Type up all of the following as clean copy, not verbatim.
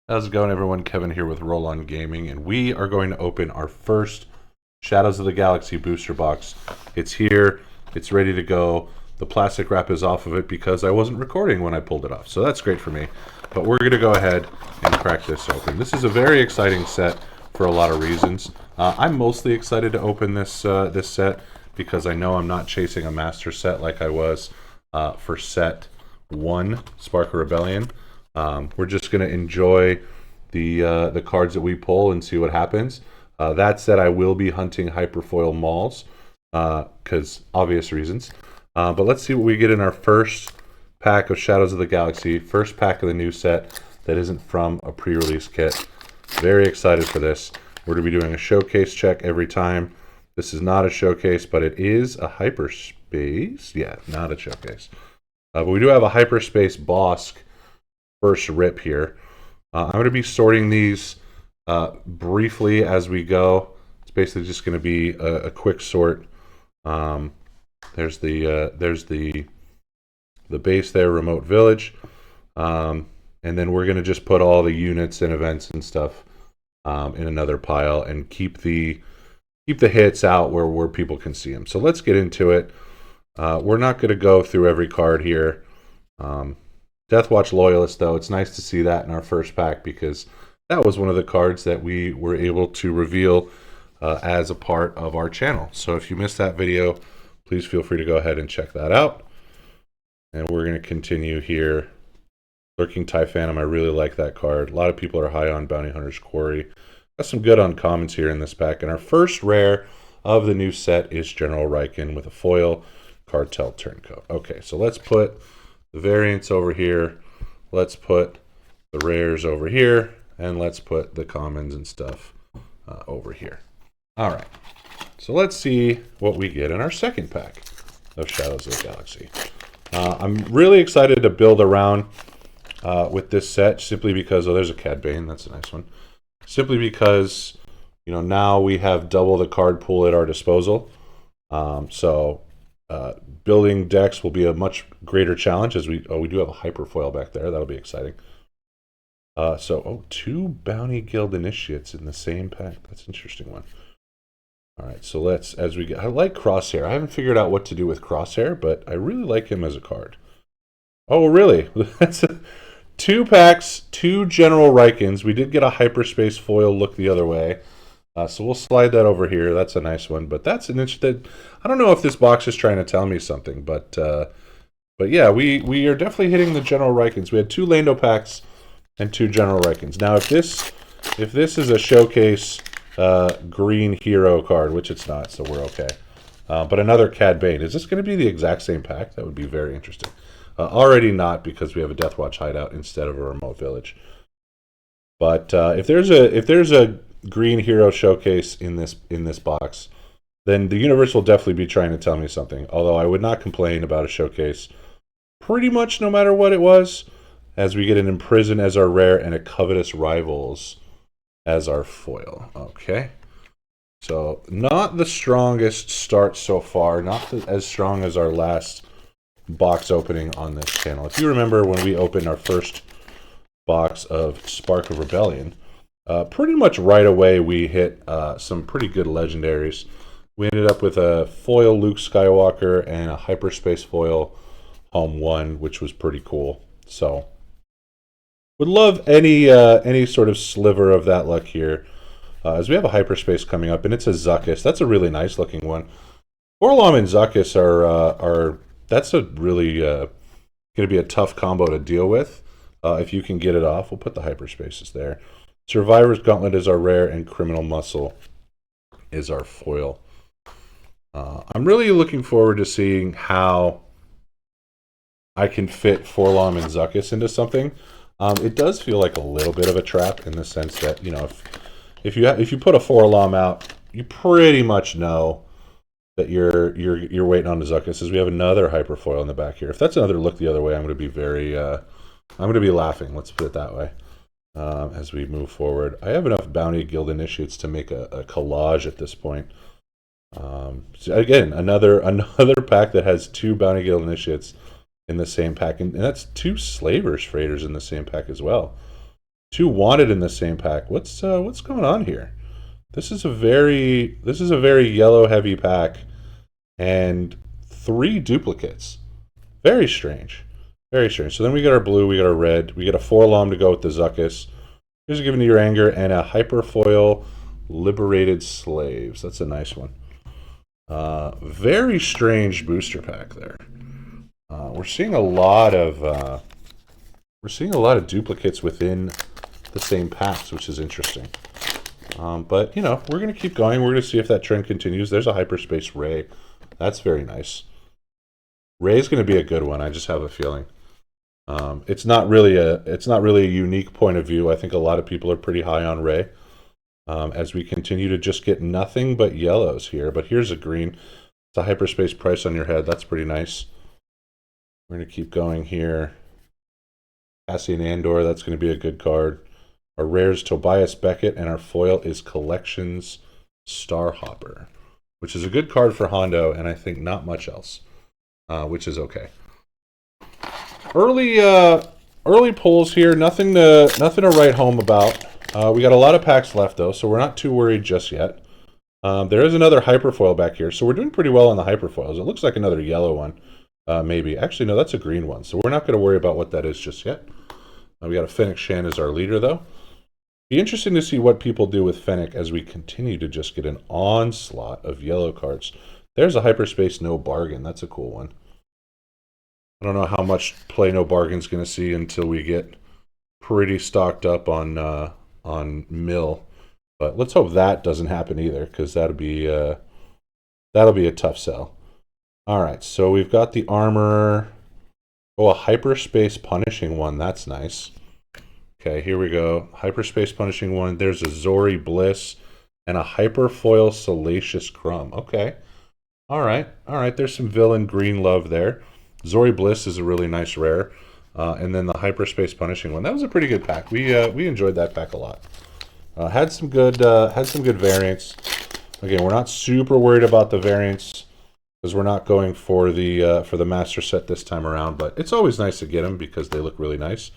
How's it going, everyone? Kevin here with Roll On Gaming, and we are going to open our first Shadows of the Galaxy booster box. It's here, it's ready to go. The plastic wrap is off of it because I wasn't recording when I pulled it off, so that's great for me. But we're going to go ahead and crack this open. This is a very exciting set for a lot of reasons. I'm mostly excited to open this this set because I know I'm not chasing a master set like I was for set 1, Spark of Rebellion. We're just going to enjoy the cards that we pull and see what happens. That said, I will be hunting Hyperfoil Malls because obvious reasons. But let's see what we get in our first pack of Shadows of the Galaxy. First pack of the new set that isn't from a pre-release kit. Very excited for this. We're going to be doing a showcase check every time. This is not a showcase, but it is a hyperspace. Yeah, not a showcase. But we do have a hyperspace Bosk first rip here. I'm going to be sorting these briefly as we go. It's basically just going to be a quick sort. There's the base there, Remote Village, and then we're going to just put all the units and events and stuff in another pile and keep the hits out where people can see them. So let's get into it. We're not going to go through every card here. Deathwatch Loyalist, though, it's nice to see that in our first pack because that was one of the cards that we were able to reveal as a part of our channel. So if you missed that video, please feel free to go ahead and check that out. And we're going to continue here. Lurking TIE Phantom, I really like that card. A lot of people are high on Bounty Hunter's Quarry. Got some good uncommons here in this pack. And our first rare of the new set is General Riken with a foil Cartel Turncoat. Okay, so let's put the variants over here, let's put the rares over here, and let's put the commons and stuff over here. All right, so let's see what we get in our second pack of Shadows of the Galaxy. I'm really excited to build around with this set simply because, oh, there's a Cad Bane, that's a nice one. Simply because, you know, now we have double the card pool at our disposal. Building decks will be a much greater challenge as we do have a Hyperfoil back there. That'll be exciting. Two Bounty Guild Initiates in the same pack. That's an interesting one. All right, so let's, I like Crosshair. I haven't figured out what to do with Crosshair, but I really like him as a card. Oh, really? That's 2 packs, 2 General Rikens. We did get a Hyperspace foil look the other way. So we'll slide that over here. That's a nice one, but that's an interesting. I don't know if this box is trying to tell me something, but yeah, we are definitely hitting the General Rikens. We had 2 Lando packs and 2 General Rikens. Now, if this is a showcase green hero card, which it's not, so we're okay. But another Cad Bane. Is this going to be the exact same pack? That would be very interesting. Already not, because we have a Deathwatch hideout instead of a Remote Village. But if there's a green hero showcase in this box, then the universe will definitely be trying to tell me something. Although I would not complain about a showcase pretty much no matter what it was, as we get an Imprison as our rare and a Covetous Rivals as our foil. Okay, so not the strongest start so far, not as strong as our last box opening on this channel. If you remember when we opened our first box of Spark of Rebellion, pretty much right away we hit some pretty good legendaries. We ended up with a foil Luke Skywalker and a hyperspace foil Home 1, which was pretty cool. So would love any sort of sliver of that luck here, as we have a hyperspace coming up, and it's a Zuckuss. That's a really nice looking one. Orlom and Zuckuss are that's a really going to be a tough combo to deal with. If you can get it off, we'll put the hyperspaces there. Survivor's Gauntlet is our rare, and Criminal Muscle is our foil. I'm really looking forward to seeing how I can fit Forlom and Zuckuss into something. It does feel like a little bit of a trap in the sense that, you know, if you put a Forlom out, you pretty much know that you're waiting on the Zuckuss. As we have another Hyperfoil in the back here. If that's another look the other way, I'm going to be very I'm going to be laughing. Let's put it that way. As we move forward, I have enough Bounty Guild Initiates to make a collage at this point. So again, another pack that has 2 Bounty Guild Initiates in the same pack, and that's 2 Slavers Freighters in the same pack as well. 2 wanted in the same pack. What's going on here? This is a very yellow heavy pack, and 3 duplicates. Very strange. Very strange. So then we got our blue, we got our red, we get a Forlom to go with the Zuckuss. Here's a Given to Your Anger and a Hyperfoil Liberated Slaves. That's a nice one. Very strange booster pack there. We're seeing a lot of duplicates within the same packs, which is interesting. But you know, we're gonna keep going. We're gonna see if that trend continues. There's a Hyperspace Ray. That's very nice. Ray's gonna be a good one. I just have a feeling. It's not really a unique point of view. I think a lot of people are pretty high on Ray. As we continue to just get nothing but yellows here. But here's a green. It's a Hyperspace Price on Your Head. That's pretty nice. We're going to keep going here. Cassian Andor, that's going to be a good card. Our rare is Tobias Beckett, and our foil is Collections Starhopper, which is a good card for Hondo, and I think not much else, which is okay. Early pulls here, nothing to write home about. We got a lot of packs left, though, so we're not too worried just yet. There is another Hyperfoil back here, so we're doing pretty well on the Hyperfoils. It looks like another yellow one. Maybe. Actually, no, that's a green one. So we're not going to worry about what that is just yet. We got a Fennec Shan as our leader, though. Be interesting to see what people do with Fennec as we continue to just get an onslaught of yellow cards. There's a Hyperspace No Bargain. That's a cool one. I don't know how much play No Bargain's going to see until we get pretty stocked up on Mill. But let's hope that doesn't happen either, because that'll be a tough sell. All right, so we've got the armor. Oh, a Hyperspace Punishing one. That's nice. Okay, here we go. Hyperspace Punishing one. There's a Zori Bliss and a Hyperfoil Salacious Crumb. Okay. All right. There's some villain green love there. Zori Bliss is a really nice rare. And then the Hyperspace Punishing one. That was a pretty good pack. We enjoyed that pack a lot. Had some good variants. Again, we're not super worried about the variants, because we're not going for the master set this time around, but it's always nice to get them because they look really nice.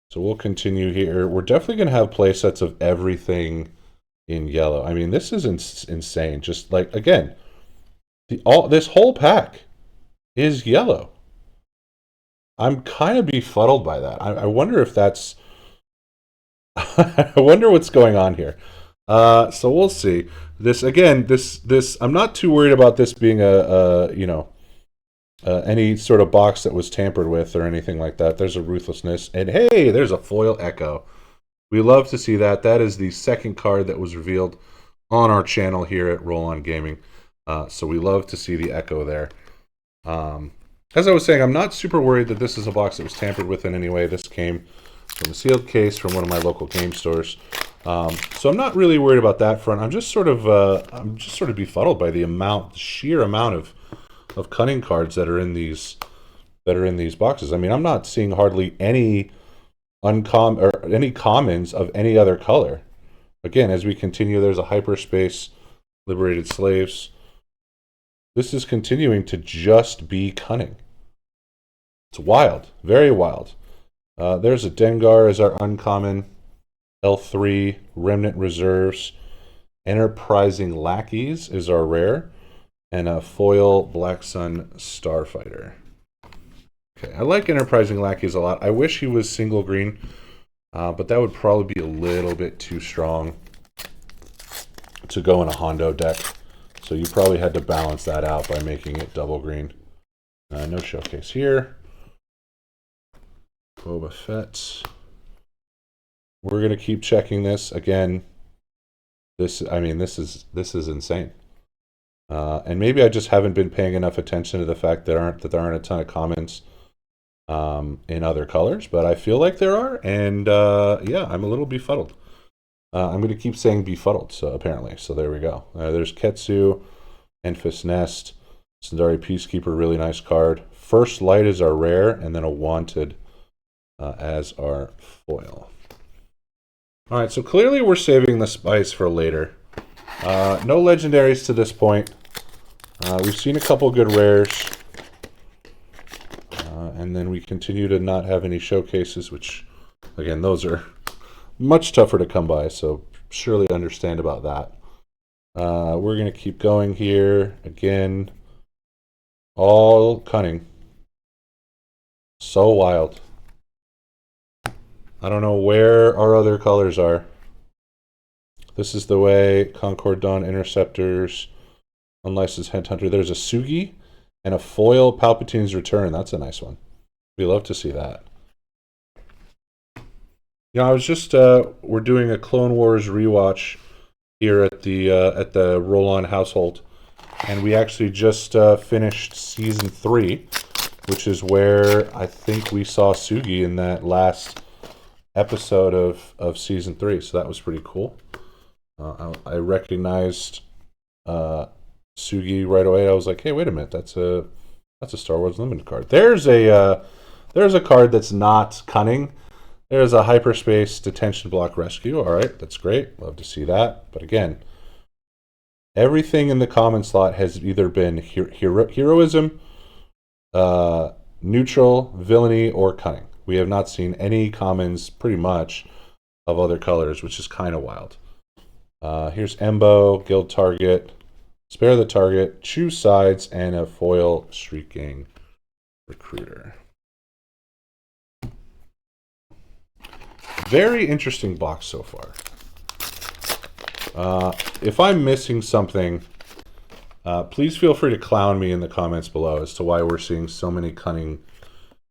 So we'll continue here. We're definitely going to have play sets of everything in yellow. I mean, this is insane. Just like, again, this whole pack is yellow. I'm kind of befuddled by that. I wonder if that's... I wonder what's going on here. So we'll see. This again, I'm not too worried about this being any sort of box that was tampered with or anything like that. There's a Ruthlessness, and hey, there's a foil Echo. We love to see that. That is the second card that was revealed on our channel here at Roll On Gaming. So we love to see the Echo there. As I was saying, I'm not super worried that this is a box that was tampered with in any way. This came from a sealed case from one of my local game stores. So I'm not really worried about that front. I'm just sort of befuddled by the sheer amount of cunning cards that are in these boxes. I mean, I'm not seeing hardly any commons of any other color. Again, as we continue, there's a Hyperspace Liberated Slaves. This is continuing to just be cunning. It's wild, very wild. There's a Dengar as our uncommon. L3, Remnant Reserves. Enterprising Lackeys is our rare. And a foil Black Sun Starfighter. Okay, I like Enterprising Lackeys a lot. I wish he was single green, but that would probably be a little bit too strong to go in a Hondo deck. So you probably had to balance that out by making it double green. No showcase here. Boba Fett. We're gonna keep checking this again. This is insane. And maybe I just haven't been paying enough attention to the fact that there aren't a ton of comments in other colors, but I feel like there are, and yeah, I'm a little befuddled. I'm going to keep saying befuddled, so apparently. So there we go. There's Ketsu, Enfys Nest, Sundari Peacekeeper, really nice card. First Light is our rare, and then a Wanted as our foil. All right, so clearly we're saving the spice for later. No legendaries to this point. We've seen a couple good rares. And then we continue to not have any showcases, which Again, those are much tougher to come by, so surely understand about that. We're going to keep going here. Again, all cunning. So wild. I don't know where our other colors are. This is the way. Concord Dawn Interceptors, Unlicensed Headhunter. There's a Sugi and a foil Palpatine's Return. That's a nice one. We love to see that. You know, I was just we're doing a Clone Wars rewatch here at the Roll-On household, and we actually just finished season 3, which is where I think we saw Sugi in that last episode of season 3. So that was pretty cool. I recognized Sugi right away. I was like, hey, wait a minute, that's a Star Wars Limited card. There's a card that's not cunning. There's a Hyperspace Detention Block Rescue. All right, that's great. Love to see that. But again, everything in the common slot has either been heroism, neutral, villainy, or cunning. We have not seen any commons, pretty much, of other colors, which is kind of wild. Here's Embo, Guild Target, Spare the Target, Choose Sides, and a foil Street Gang Recruiter. Very interesting box so far. If I'm missing something, please feel free to clown me in the comments below as to why we're seeing so many cunning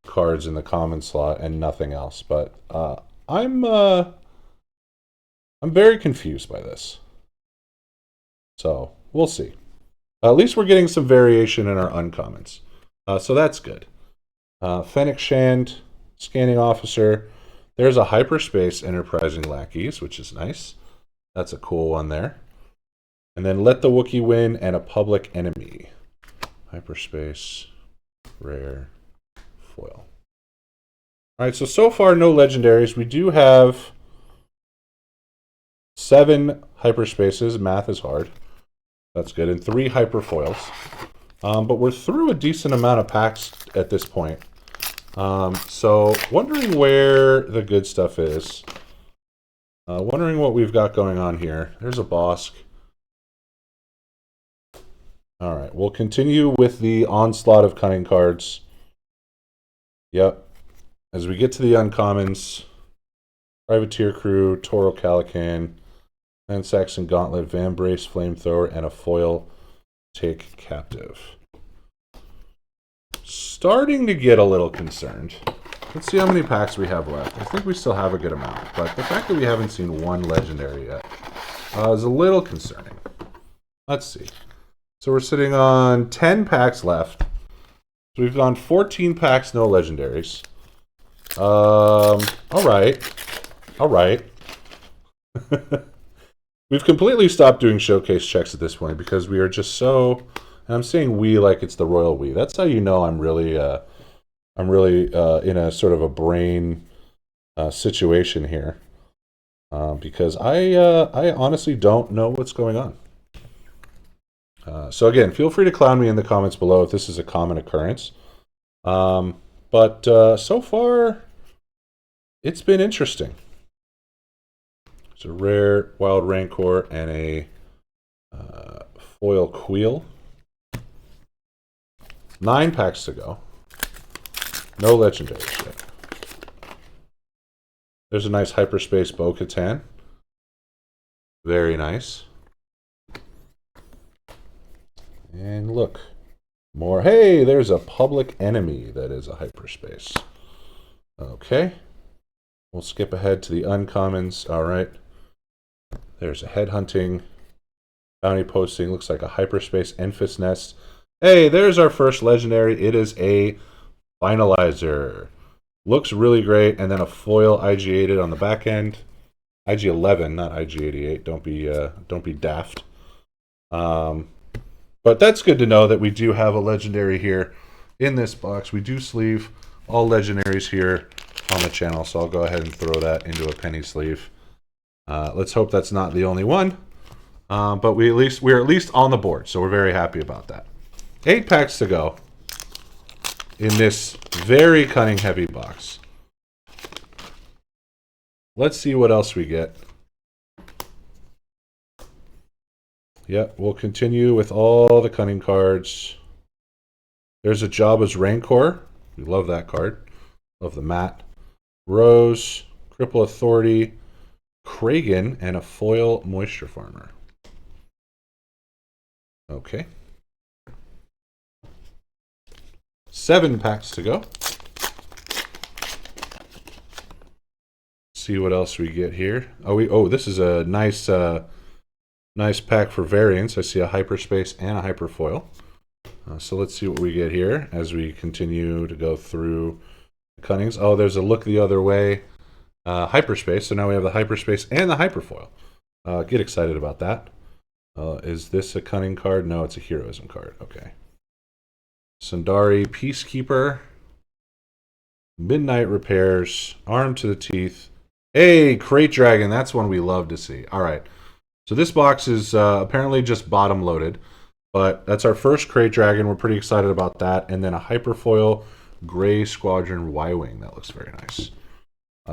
cards in the common slot and nothing else. But I'm very confused by this. So we'll see. At least we're getting some variation in our uncommons. So that's good. Fennec Shand, Scanning Officer. There's a Hyperspace Enterprising Lackeys, which is nice. That's a cool one there. And then Let the Wookiee Win and a Public Enemy. Hyperspace, rare, foil. All right, so far no legendaries. We do have 7 hyperspaces. Math is hard. That's good. And 3 hyperfoils. But we're through a decent amount of packs at this point. So wondering where the good stuff is. Wondering what we've got going on here. There's a Bosk. All right, we'll continue with the onslaught of cunning cards. Yep. As we get to the uncommons, Privateer Crew, Toro Calican, and Saxon Gauntlet, Van Brace Flamethrower, and a foil Take Captive. Starting to get a little concerned. Let's see how many packs we have left. I think we still have a good amount, but the fact that we haven't seen one legendary yet is a little concerning. Let's see. So we're sitting on 10 packs left. So we've gone 14 packs, no legendaries. All right. We've completely stopped doing showcase checks at this point because we are just so... And I'm saying we like it's the royal we. That's how you know I'm really in a sort of a brain situation here, because I honestly don't know what's going on. So again, feel free to clown me in the comments below if this is a common occurrence. But so far, it's been interesting. It's a rare Wild Rancor and a foil Queel. 9 packs to go. No legendaries yet. There's a nice Hyperspace Bo-Katan. Very nice. And look. More. Hey, there's a Public Enemy that is a Hyperspace. Okay. We'll skip ahead to the uncommons. All right. There's a Headhunting. Bounty Posting. Looks like a Hyperspace Enfys Nest. Hey, there's our first legendary. It is a Finalizer. Looks really great. And then a foil IG-8 on the back end. IG-11, not IG-88. Don't be daft. But that's good to know that we do have a legendary here in this box. We do sleeve all legendaries here on the channel, so I'll go ahead and throw that into a penny sleeve. Let's hope that's not the only one. But we're at least on the board, so we're very happy about that. 8 packs to go in this very cunning heavy box. Let's see what else we get. Yep, we'll continue with all the cunning cards. There's a Jabba's Rancor. We love that card. Love the mat. Rose, Cripple Authority, Kragan, and a foil Moisture Farmer. Okay. 7 packs to go. See what else we get here. Oh, this is a nice nice pack for variants. I see a hyperspace and a hyperfoil. So let's see what we get here as we continue to go through the cunnings. Oh, there's a look the other way hyperspace. So now we have the hyperspace and the hyperfoil. Get excited about that. Is this a cunning card? No, it's a heroism card. Okay. Sundari, Peacekeeper, Midnight Repairs, Armed to the Teeth. Hey, Crate Dragon. That's one we love to see. All right. So this box is apparently just bottom loaded, but that's our first Crate Dragon. We're pretty excited about that. And then a Hyperfoil Gray Squadron Y-Wing. That looks very nice.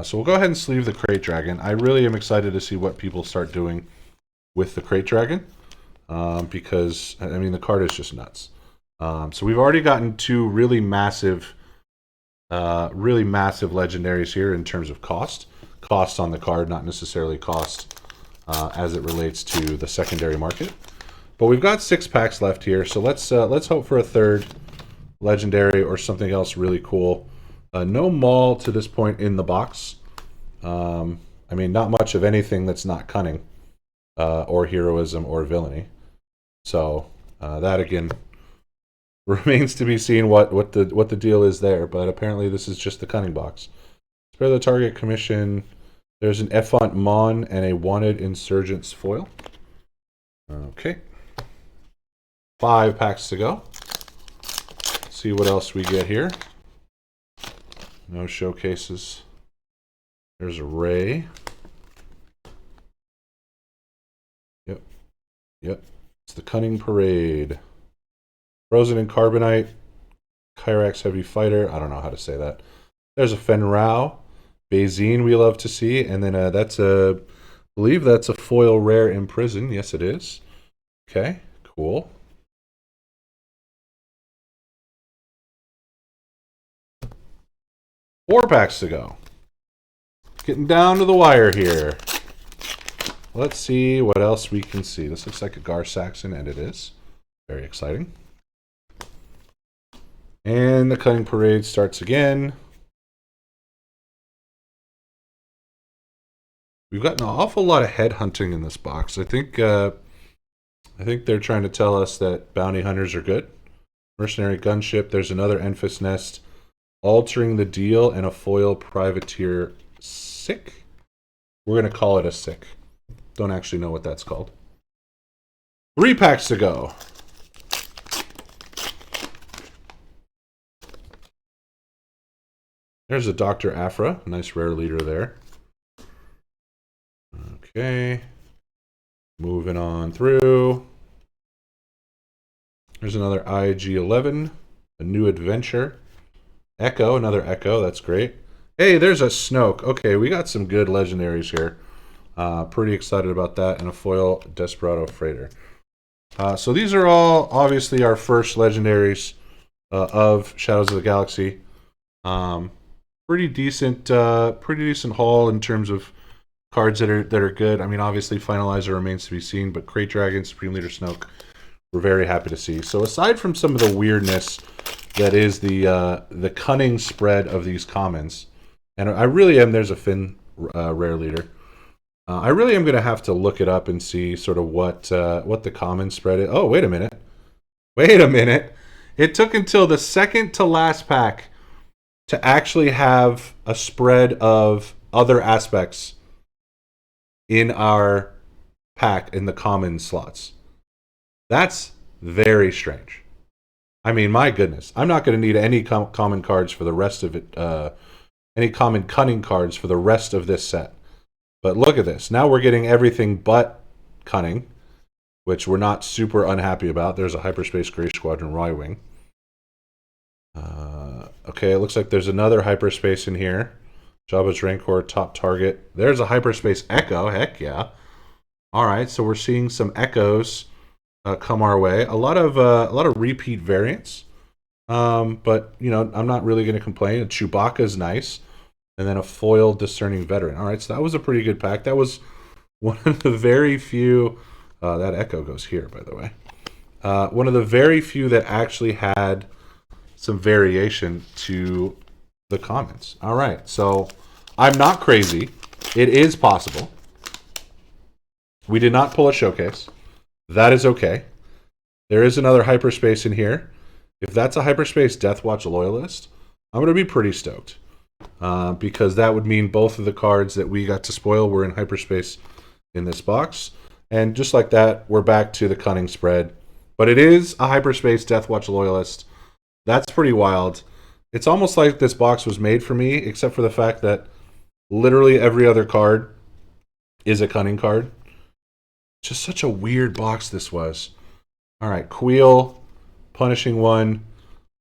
So we'll go ahead and sleeve the Crate Dragon. I really am excited to see what people start doing with the Crate Dragon because, I mean, the card is just nuts. So we've already gotten 2 really massive legendaries here in terms of cost. Cost on the card, not necessarily cost as it relates to the secondary market. But we've got 6 packs left here, so let's hope for a 3rd legendary or something else really cool. No Maul to this point in the box. I mean, not much of anything that's not cunning or heroism or villainy. So that again remains to be seen what the deal is there. But apparently this is just the cunning box. Spare the target commission. There's an Effont Mon and a Wanted Insurgents foil. Okay. 5 packs to go. See what else we get here. No showcases. There's a Ray. Yep. It's the Cunning Parade. Frozen in Carbonite. Kyrax Heavy Fighter. I don't know how to say that. There's a Fenrau. Bazine we love to see. And then that's I believe that's a foil rare Imprison. Yes, it is. Okay, cool. Four packs to go. Getting down to the wire here. Let's see what else we can see. This looks like a Gar Saxon, and it is. Very exciting. And the Cunning Parade starts again. We've gotten an awful lot of headhunting in this box. I think they're trying to tell us that bounty hunters are good. Mercenary Gunship. There's another Enfys Nest. Altering the Deal and a foil Privateer Sick. We're going to call it a Sick. Don't actually know what that's called. 3 packs to go. There's a Dr. Aphra. Nice rare leader there. Okay. Moving on through. There's another IG-11. A New Adventure. Echo. Another Echo. That's great. Hey, there's a Snoke. Okay, we got some good legendaries here. Pretty excited about that. And a foil Desperado Freighter. So these are all obviously our first legendaries of Shadows of the Galaxy. Pretty decent haul in terms of cards that are good. I mean, obviously Finalizer remains to be seen, but Crate Dragon, Supreme Leader Snoke, we're very happy to see. So aside from some of the weirdness that is the cunning spread of these commons, and I really am. There's a Finn rare leader. I really am going to have to look it up and see sort of what the common spread is. Oh, wait a minute. It took until the second to last pack to actually have a spread of other aspects in our pack in the common slots. That's very strange. I mean, my goodness. I'm not going to need any common cards for the rest of it. Any common cunning cards for the rest of this set. But look at this. Now we're getting everything but cunning, which we're not super unhappy about. There's a Hyperspace Gray Squadron Y-Wing. Okay, it looks like there's another Hyperspace in here. Jabba's Rancor, top target. There's a Hyperspace Echo. Heck yeah. All right, so we're seeing some Echoes come our way. A lot of repeat variants. But, you know, I'm not really going to complain. Chewbacca's nice. And then a foil Discerning Veteran. All right, so that was a pretty good pack. That was one of the very few... that Echo goes here, by the way. One of the very few that actually had some variation to the comments. All right, so I'm not crazy. It is possible. We did not pull a showcase. That is okay. There is another Hyperspace in here. If that's a Hyperspace Deathwatch Loyalist, I'm going to be pretty stoked. Because that would mean both of the cards that we got to spoil were in Hyperspace in this box. And just like that, we're back to the cunning spread. But it is a Hyperspace Deathwatch Loyalist. That's pretty wild. It's almost like this box was made for me, except for the fact that literally every other card is a cunning card. Just such a weird box this was. All right, Queel, Punishing One,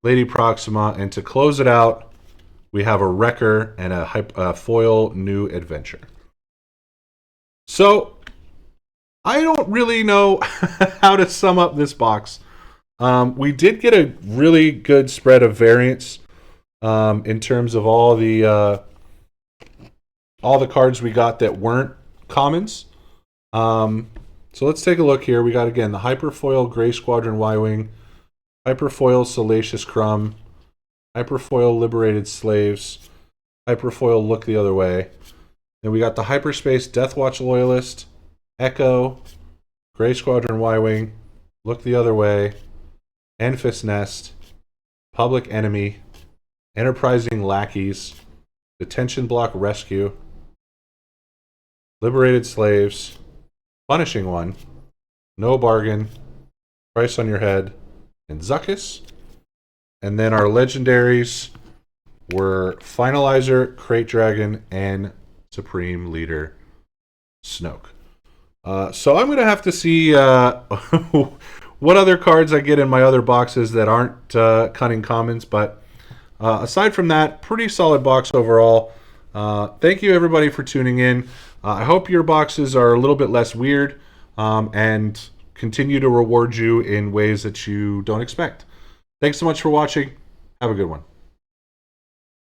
Lady Proxima, and to close it out, we have a Wrecker and a foil New Adventure. So, I don't really know how to sum up this box. We did get a really good spread of variants in terms of all the cards we got that weren't commons. So let's take a look here. We got, again, the Hyperfoil Gray Squadron Y-Wing, Hyperfoil Salacious Crumb, Hyperfoil Liberated Slaves, Hyperfoil Look the Other Way. Then we got the Hyperspace Deathwatch Loyalist, Echo, Gray Squadron Y-Wing, Look the Other Way, Enfys Nest, Public Enemy, Enterprising Lackeys, Detention Block Rescue, Liberated Slaves, Punishing One, No Bargain, Price on Your Head, and Zuckuss. And then our legendaries were Finalizer, Crate Dragon, and Supreme Leader Snoke. So I'm going to have to see what other cards I get in my other boxes that aren't cunning commons. But aside from that, pretty solid box overall. Thank you, everybody, for tuning in. I hope your boxes are a little bit less weird and continue to reward you in ways that you don't expect. Thanks so much for watching. Have a good one.